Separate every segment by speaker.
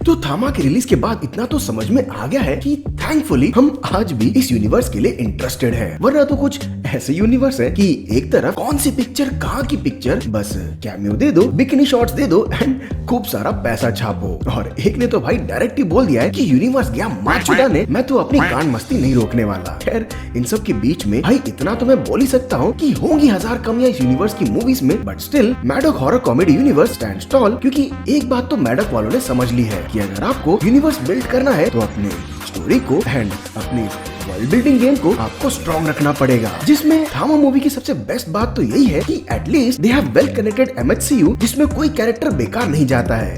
Speaker 1: तो थामा के रिलीज के बाद इतना तो समझ में आ गया है कि थैंकफुली हम आज भी इस यूनिवर्स के लिए इंटरेस्टेड हैं। वरना तो कुछ ऐसे यूनिवर्स है कि एक तरफ कौन सी पिक्चर कहाँ की पिक्चर, बस कैमियो दे दो, बिकिनी शॉट्स दे दो एंड खूब सारा पैसा छापो। और एक ने तो भाई डायरेक्ट ही बोल दिया है कि यूनिवर्स गया मार चुदाने, मैं तो अपनी कान मस्ती नहीं रोकने वाला। खैर इन सब के बीच में भाई इतना तो मैं बोल ही सकता हूँ कि होंगी हजार कमियां इस यूनिवर्स की मूवीज में, but still Maddock horror comedy universe stands tall. क्योंकि एक बात तो मैडॉक वालों ने समझ ली है कि अगर आपको यूनिवर्स बिल्ड करना है तो अपने स्टोरी को एंड अपनी वर्ल्ड बिल्डिंग गेम को आपको स्ट्रॉन्ग रखना पड़ेगा। जिसमें थामा मूवी की सबसे बेस्ट बात तो यही है कि at least they have well connected MHCU, जिसमें कोई कैरेक्टर बेकार नहीं जाता है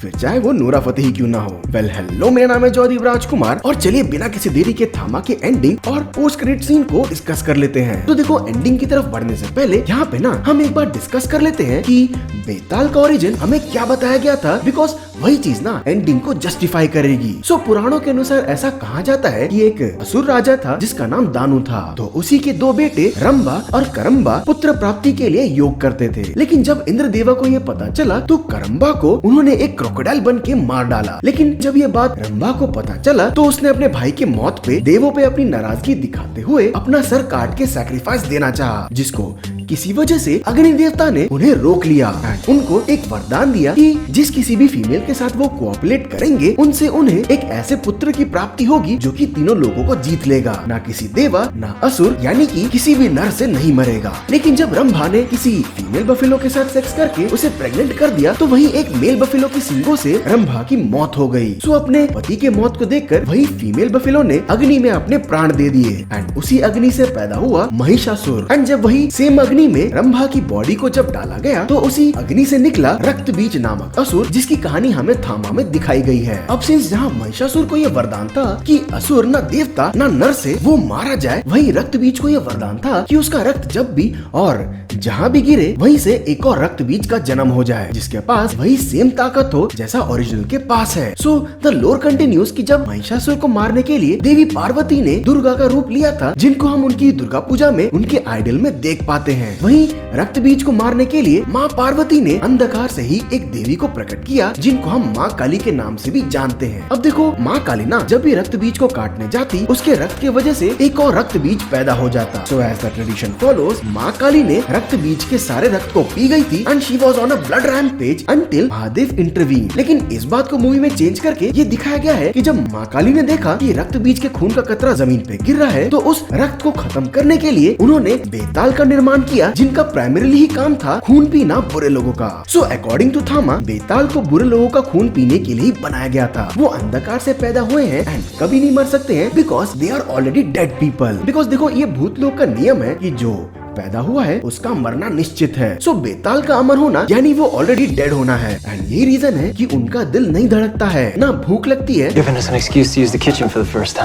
Speaker 1: फिर चाहे वो नूरा फतेही क्यों ना हो। वेल हेलो, मेरा नाम है जॉयदीप राजकुमार और चलिए बिना किसी देरी के थामा के एंडिंग और पोस्ट क्रेडिट सीन को डिस्कस कर लेते हैं। तो देखो, एंडिंग की तरफ बढ़ने से पहले यहाँ पे ना हम एक बार डिस्कस कर लेते हैं कि बेताल का ओरिजिन हमें क्या बताया गया था, बिकॉज वही चीज ना एंडिंग को जस्टिफाई करेगी। सो पुराणों के अनुसार ऐसा कहा जाता है कि एक असुर राजा था जिसका नाम दानु था। तो उसी के दो बेटे रंबा और करम्बा पुत्र प्राप्ति के लिए योग करते थे। लेकिन जब इंद्रदेवा को ये पता चला तो करम्बा को उन्होंने एक क्रोकोडाइल बन के मार डाला। लेकिन जब ये बात रंबा को पता चला तो उसने अपने भाई की मौत पे देवों पे अपनी नाराजगी दिखाते हुए अपना सर काट के सैक्रिफाइस देना चाहा, जिसको किसी वजह से अग्नि देवता ने उन्हें रोक लिया एंड उनको एक वरदान दिया कि जिस किसी भी फीमेल के साथ वो कोऑपरेट करेंगे उनसे उन्हें एक ऐसे पुत्र की प्राप्ति होगी जो कि तीनों लोगों को जीत लेगा, ना किसी देवा ना असुर, यानी कि किसी भी नर से नहीं मरेगा। लेकिन जब रंभा ने किसी फीमेल बफेलो के साथ सेक्स करके उसे प्रेग्नेंट कर दिया तो वही एक मेल बफेलो की सींगों से रंभा की मौत हो गई। सो अपने पति के मौत को देखकर वही फीमेल बफेलो ने अग्नि में अपने प्राण दे दिए एंड उसी अग्नि से पैदा हुआ महिषासुर। एंड जब वही सेम अग्नि में रंभा की बॉडी को जब डाला गया तो उसी अग्नि से निकला रक्त बीज नामक असुर, जिसकी कहानी हमें थामा में दिखाई गई है। अब सिंस जहाँ महिषासुर को यह वरदान था कि असुर न देवता न नर से वो मारा जाए, वही रक्त बीज को यह वरदान था कि उसका रक्त जब भी और जहाँ भी गिरे वहीं से एक और रक्त बीज का जन्म हो जाए, जिसके पास वही सेम ताकत हो जैसा ओरिजिनल के पास है। सो द लोर कंटिन्यूज कि जब महिषासुर को मारने के लिए देवी पार्वती ने दुर्गा का रूप लिया था, जिनको हम उनकी दुर्गा पूजा में उनके आइडल में देख पाते हैं। वहीं रक्त बीज को मारने के लिए माँ पार्वती ने अंधकार से ही एक देवी को प्रकट किया, जिनको हम माँ काली के नाम से भी जानते हैं। अब देखो, माँ काली ना जब भी रक्त बीज को काटने जाती, उसके रक्त के वजह से एक और रक्त बीज पैदा हो जाता। So as the tradition follows, माँ काली ने रक्त बीज के सारे रक्त को पी गई थी and she was on a blood rampage until Mahadev intervene. लेकिन इस बात को मूवी में चेंज करके ये दिखाया गया है कि जब माँ काली ने देखा कि रक्त बीज के खून का कतरा जमीन पे गिर रहा है तो उस रक्त को खत्म करने के लिए उन्होंने बेताल का निर्माण किया, जिनका प्राइमरीली ही काम था खून पीना बुरे लोगों का। सो अकॉर्डिंग टू थामा, बेताल को बुरे लोगों का खून पीने के लिए ही बनाया गया था। वो अंधकार से पैदा हुए हैं एंड कभी नहीं मर सकते हैं because they are already dead people. Because देखो, ये भूत लोग का नियम है कि जो पैदा हुआ है उसका मरना निश्चित है। सो बेताल का अमर होना यानी वो ऑलरेडी डेड होना है एंड यही रीजन है कि उनका दिल नहीं धड़कता है, ना भूख लगती है,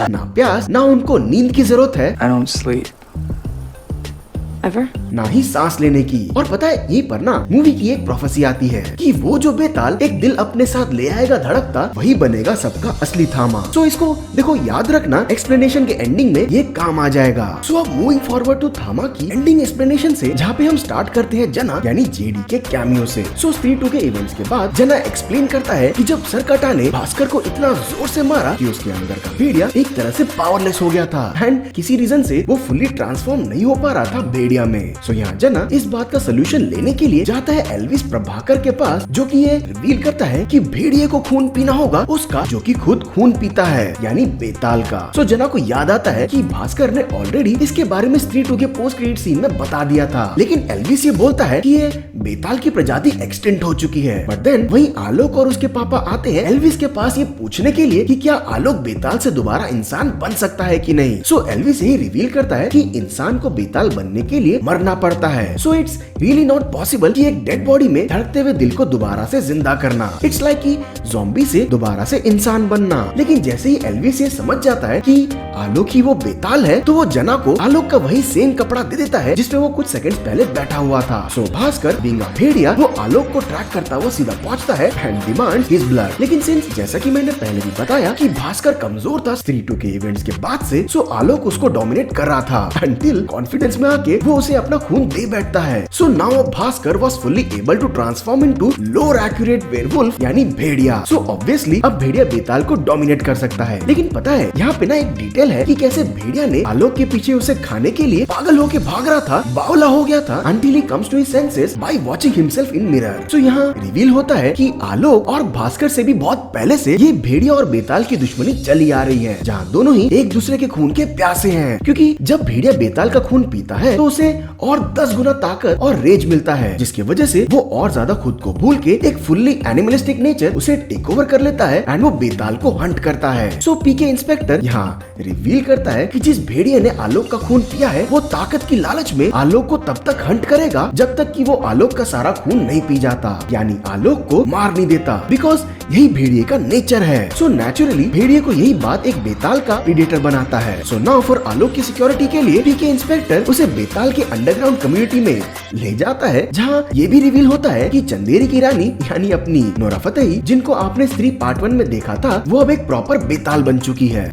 Speaker 1: ना प्यास, ना उनको नींद की जरूरत है,
Speaker 2: Ever?
Speaker 1: ना ही सांस लेने की। और पता है, यहीं पर ना मूवी की एक प्रोफेसी आती है कि वो जो बेताल एक दिल अपने साथ ले आएगा धड़कता, वही बनेगा सबका असली थामा। सो इसको देखो याद रखना, एक्सप्लेनेशन के एंडिंग में ये काम आ जाएगा। सो अब मूविंग फॉरवर्ड टू थामा की एंडिंग एक्सप्लेनेशन से, जहाँ पे हम स्टार्ट करते हैं जना यानी जेडी के कैमियो से। सो स्त्री 2 के इवेंट्स के बाद जना एक्सप्लेन करता है कि जब सरकटा ने भास्कर को इतना जोर से मारा कि उसके अंदर का भेड़िया एक तरह से पावरलेस हो गया था एंड किसी रीजन से वो फुल्ली ट्रांसफॉर्म नहीं हो पा रहा था भेड़िया में। सो यहाँ जना इस बात का सोल्यूशन लेने के लिए जाता है एल्विस प्रभाकर के पास, जो कि ये रिवील करता है कि भेड़िए को खून पीना होगा उसका जो कि खुद खून पीता है, यानी बेताल का। सो जना को याद आता है कि भास्कर ने ऑलरेडी इसके बारे में स्त्री 2 के पोस्ट क्रेडिट सीन में बता दिया था, लेकिन एल्विस ये बोलता है कि ये बेताल की प्रजाति एक्सटेंट हो चुकी है। बट देन वही आलोक और उसके पापा आते हैं एल्विस के पास ये पूछने के लिए कि क्या आलोक बेताल से दोबारा इंसान बन सकता है कि नहीं। सो एल्विस यही रिवील करता है कि इंसान को बेताल बनने के लिए मरना पड़ता है। So it's really not possible कि एक डेड बॉडी में धड़कते हुए दिल को दोबारा से जिंदा करना। इट्स लाइक कि ज़ॉम्बी से दोबारा से इंसान बनना। लेकिन जैसे ही एल्विस ये समझ जाता है कि आलोक ही वो बेताल है, तो वो जना को आलोक का वही सेम कपड़ा दे देता है जिसपे वो कुछ सेकंड्स पहले बैठा हुआ था। सो भास्कर बीइंग अ भेड़िया वो आलोक को ट्रैक करता हुआ सीधा पहुंचता है एंड डिमांड्स हिज ब्लड। लेकिन सिंस जैसा कि मैंने पहले भी बताया कि भास्कर कमजोर था स्त्री 2 के इवेंट्स के बाद से, सो आलोक उसको डोमिनेट कर रहा था अंटिल कॉन्फिडेंस में आके वो उसे अपना अपना खून दे बैठता है। So now Bhaskar was fully able to transform into lower accurate werewolf यानी भेड़िया। सो ऑब्वियसली अब भेड़िया बेताल को डोमिनेट कर सकता है। लेकिन पता है यहाँ पे ना एक डिटेल है कि कैसे भेड़िया ने आलोक के पीछे उसे खाने के लिए पागल होके भाग रहा था, बावला हो गया था until he comes to his senses by watching himself in mirror। तो यहाँ रिवील होता है कि आलोक और भास्कर से भी बहुत पहले से ये भेड़िया और बेताल की दुश्मनी चली आ रही है, जहाँ दोनों ही एक दूसरे के खून के प्यासे हैं। क्योंकि जब भेड़िया बेताल का खून पीता है तो उसे और 10 गुना ताकत और रेज मिलता है, जिसकी वजह से वो और ज्यादा खुद को भूल के एक फुल्ली एनिमलिस्टिक नेचर उसे टेक ओवर कर लेता है एंड वो बेताल को हंट करता है। सो पीके इंस्पेक्टर यहाँ रिवील करता है कि जिस भेड़िया ने आलोक का खून पिया है वो ताकत की लालच में आलोक को तब तक हंट करेगा जब तक कि वो आलोक का सारा खून नहीं पी जाता, यानी आलोक को मार नहीं देता, बिकॉज यही भेड़िए का नेचर है। सो नेचुरली भेड़िए को यही बात एक बेताल का प्रीडेटर बनाता है। सो नाउ फॉर आलोक की सिक्योरिटी के लिए पीके इंस्पेक्टर उसे बेताल के अंडरग्राउंड कम्युनिटी में ले जाता है, जहाँ ये भी रिवील होता है कि चंदेरी की रानी यानी अपनी नोरा फतेही, जिनको आपने स्त्री पार्ट 1 में देखा था, वो अब एक प्रॉपर बेताल बन चुकी है।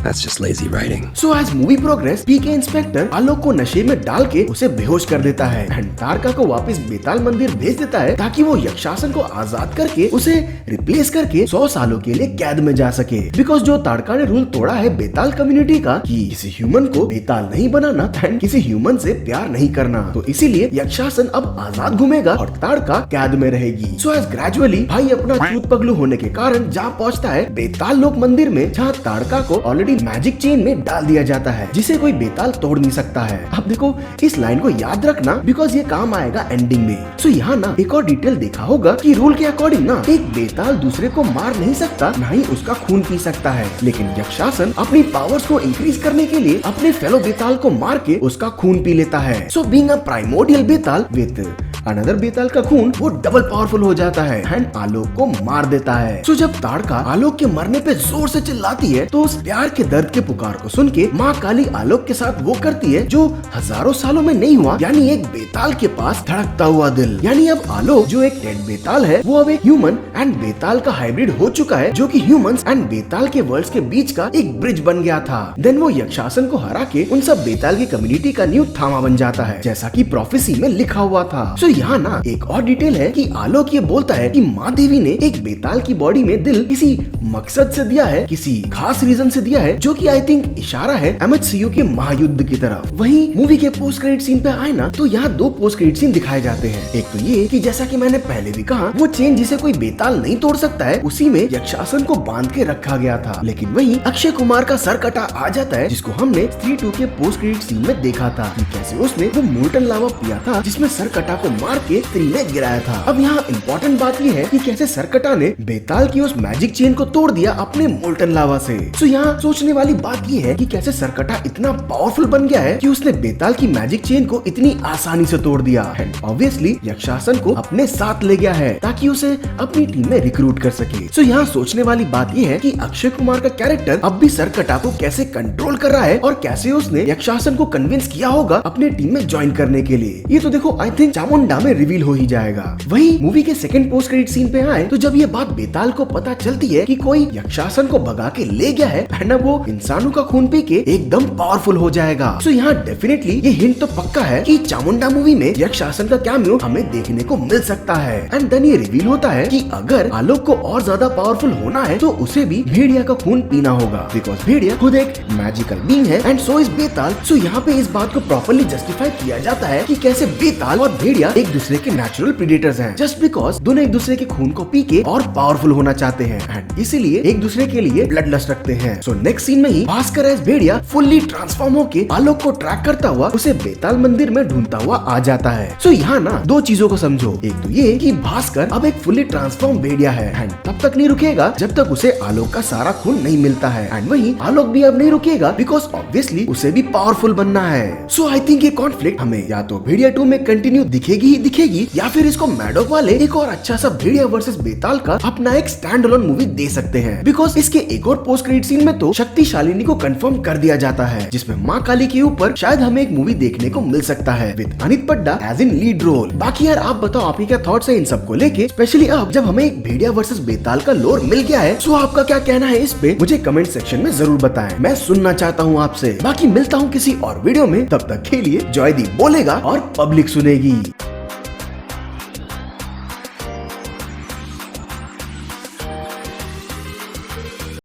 Speaker 2: That's just lazy writing.
Speaker 1: So as movie progress, PK inspector आलोक को नशे में डाल के उसे बेहोश कर देता है एंड तारका को वापस बेताल मंदिर भेज देता है ताकि वो यक्षासन को आजाद करके उसे रिप्लेस करके 100 सालों के लिए कैद में जा सके। बिकॉज जो तारका ने रूल तोड़ा है बेताल कम्युनिटी का कि किसी ह्यूमन को बेताल नहीं बनाना एंड किसी ह्यूमन से प्यार नहीं करना, तो इसीलिए यक्षासन अब आजाद घूमेगा और तारका कैद में रहेगी। सो एज ग्रेजुअली भाई अपना चूत पगलू होने के कारण जा पहुंचता है बेताल लोक मंदिर में, जहाँ तारका को ऑलरेडी मैजिक चेन में डाल दिया जाता है जिसे कोई बेताल तोड़ नहीं सकता है। अब देखो इस लाइन को याद रखना बिकॉज ये काम आएगा एंडिंग में। सो यहाँ ना एक और डिटेल देखा होगा कि रूल के अकॉर्डिंग ना एक बेताल दूसरे को मार नहीं सकता, ना ही उसका खून पी सकता है, लेकिन यक्षासन अपनी पावर्स को इंक्रीज करने के लिए अपने फेलो बेताल को मार के उसका खून पी लेता है। So being a primordial Betal with another Betal का खून, वो डबल पावरफुल हो जाता है एंड आलोक को मार देता है। सो जब तारका आलोक के मरने पे जोर से चिल्लाती है तो उस प्यार के दर्द के पुकार को सुन के माँ काली आलोक के साथ वो करती है जो हजारों सालों में नहीं हुआ, यानी एक बेताल के पास धड़कता हुआ दिल। यानी अब आलोक जो एक डेड बेताल है वो अब एक ह्यूमन एंड बेताल का हाइब्रिड हो चुका है, जो कि ह्यूमंस एंड बेताल के वर्ल्ड्स के बीच का एक ब्रिज बन गया था। देन वो यक्षासन को हरा के उन सब बेताल की कम्युनिटी का न्यू थामा बन जाता है, जैसा कि प्रोफेसी में लिखा हुआ था। सो यहाँ ना एक और डिटेल है कि आलोक ये बोलता है कि माँ देवी ने एक बेताल की बॉडी में दिल किसी मकसद से दिया है, किसी खास रीजन से दिया है, जो कि आई थिंक इशारा है MHCU के महायुद्ध की तरफ। वहीं मूवी के पोस्ट क्रेडिट सीन पे आए ना तो यहाँ 2 पोस्ट क्रेडिट सीन दिखाए जाते हैं। एक तो ये कि जैसा कि मैंने पहले भी कहा, वो चेन जिसे कोई बेताल नहीं तोड़ सकता है उसी में यक्षासन को बांध के रखा गया था, लेकिन वहीं अक्षय कुमार का सर कटा आ जाता है, जिसको हमने स्त्री 2 के पोस्ट क्रेडिट सीन में देखा था कि कैसे उसने वो मोल्टन लावा पिया था जिसमें सर कटा को मार के स्त्री में गिराया था। अब यहाँ इम्पोर्टेंट बात ये है कि कैसे सरकटा ने बेताल की उस मैजिक चेन को तोड़ दिया अपने मोल्टन लावा से। सो यहाँ सोचने वाली बात ये है कि कैसे सरकटा इतना पावरफुल बन गया है कि उसने बेताल की मैजिक चेन को इतनी आसानी से तोड़ दिया एंड ऑब्वियसली यक्षासन को अपने साथ ले गया है ताकि उसे अपनी टीम में रिक्रूट कर सके। सो यहाँ सोचने वाली बात ये है कि अक्षय कुमार का कैरेक्टर अब भी सरकटा को कैसे कंट्रोल कर रहा है और कैसे उसने यक्षासन को कन्विंस किया होगा अपने टीम में ज्वाइन करने के लिए। ये तो देखो आई थिंक चामुंडा में रिवील हो ही जाएगा। वही मूवी के सेकंड पोस्ट क्रेडिट सीन पे आए तो जब ये बात बेताल को पता चलती है कि कोई यक्षासन को भगा के ले गया है एंड अब वो इंसानों का खून पी के एकदम पावरफुल हो जाएगा। सो यहाँ डेफिनेटली ये हिंट तो पक्का है कि चामुंडा मूवी में यक्षासन का कैमियो हमें देखने को मिल सकता है। एंड देन ये रिवील होता है कि अगर आलोक को और ज्यादा पावरफुल होना है तो उसे भी भेड़िया का खून पीना होगा, बिकॉज भेड़िया खुद एक मैजिकल बीइंग है एंड सो इज बेताल। सो यहाँ पे इस बात को प्रॉपर्ली जस्टिफाई किया जाता है कि कैसे बेताल और भेड़िया एक दूसरे के नेचुरल प्रेडेटर्स हैं, जस्ट बिकॉज दोनों एक दूसरे के खून को पी के और पावरफुल होना चाहते हैं एंड इसीलिए एक दूसरे के लिए ब्लड लस्ट रखते हैं। सो नेक्स्ट सीन में ही भास्कर एज भेड़िया फुल्ली ट्रांसफॉर्म होके आलोक को ट्रैक करता हुआ उसे बेताल मंदिर में ढूंढता हुआ आ जाता है। सो यहाँ ना 2 चीजों को समझो, एक तो ये कि भास्कर अब एक फुल्ली ट्रांसफॉर्म भेड़िया है एंड तब तक नहीं रुकेगा जब तक उसे आलोक का सारा खून नहीं मिलता है एंड वही आलोक भी अब नहीं रुकेगा बिकॉज ऑब्वियसली उसे भी पावरफुल बनना है। सो आई थिंक ये कॉन्फ्लिक्ट हमें या तो भेड़िया 2 में कंटिन्यू दिखेगी ही दिखेगी या फिर इसको मैडॉक वाले एक और अच्छा सा भेड़िया वर्सेस बेताल का अपना एक स्टैंड अलोन मूवी दे सकते हैं, बिकॉज इसके एक और पोस्ट क्रेडिट सीन में तो शक्तिशालिनी को कंफर्म कर दिया जाता है जिसमें माँ काली के ऊपर शायद हमें एक मूवी देखने को मिल सकता है with Aneet Padda as in lead role. बाकी यार आप बताओ आपके क्या थॉट्स है इन सब को लेके, स्पेशली अब जब हमें एक भेड़िया वर्सेस बेताल अस्पताल का लोर मिल गया है। सो आपका क्या कहना है इस पे मुझे कमेंट सेक्शन में जरूर बताएं, मैं सुनना चाहता हूँ आपसे। बाकी मिलता हूँ किसी और वीडियो में, तब तक के लिए जॉय दी बोलेगा और पब्लिक सुनेगी।